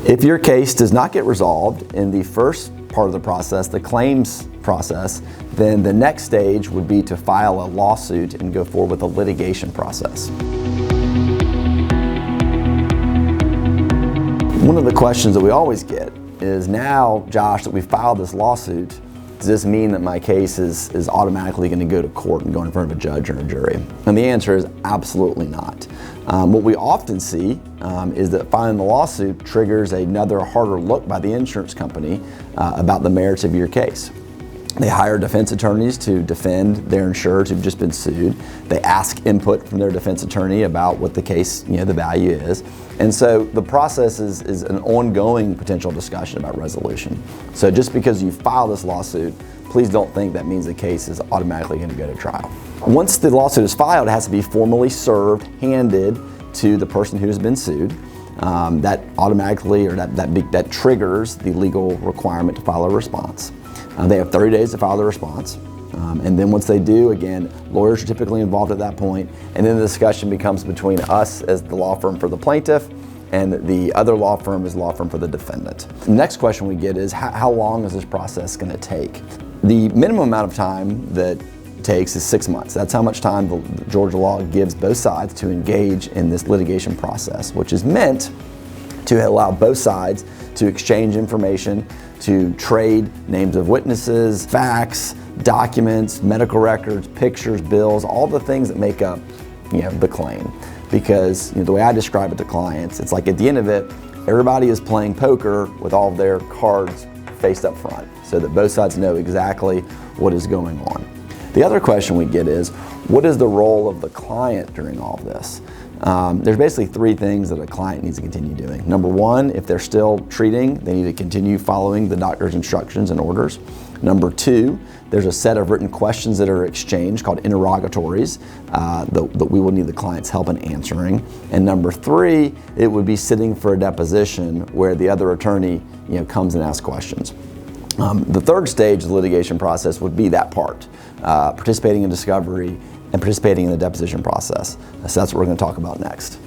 If your case does not get resolved in the first part of the process, the claims process, then the next stage would be to file a lawsuit and go forward with a litigation process. One of the questions that we always get is, now, Josh, that we filed this lawsuit, does this mean that my case is automatically going to go to court and go in front of a judge or a jury? And the answer is absolutely not. What we often see is that filing the lawsuit triggers another harder look by the insurance company about the merits of your case. They hire defense attorneys to defend their insureds who've just been sued. They ask input from their defense attorney about what the case, the value is. And so the process is an ongoing potential discussion about resolution. So just because you file this lawsuit, please don't think that means the case is automatically going to go to trial. Once the lawsuit is filed, it has to be formally served, handed to the person who has been sued. That automatically, or that triggers the legal requirement to file a response. They have 30 days to file the response. And then once they do, again, lawyers are typically involved at that point, and then the discussion becomes between us as the law firm for the plaintiff and the other law firm is law firm for the defendant. The next question we get is, how long is this process going to take? The minimum amount of time that it takes is 6 months. That's how much time the Georgia law gives both sides to engage in this litigation process, which is meant to allow both sides to exchange information, to trade names of witnesses, facts, documents, medical records, pictures, bills, all the things that make up the claim. Because the way I describe it to clients, it's like at the end of it, everybody is playing poker with all of their cards faced up front so that both sides know exactly what is going on. The other question we get is, what is the role of the client during all of this? There's basically 3 things that a client needs to continue doing. Number 1, if they're still treating, they need to continue following the doctor's instructions and orders. Number 2, there's a set of written questions that are exchanged called interrogatories that we will need the client's help in answering. And number 3, it would be sitting for a deposition where the other attorney comes and asks questions. The third stage of the litigation process would be that part, participating in discovery and participating in the deposition process. So that's what we're going to talk about next.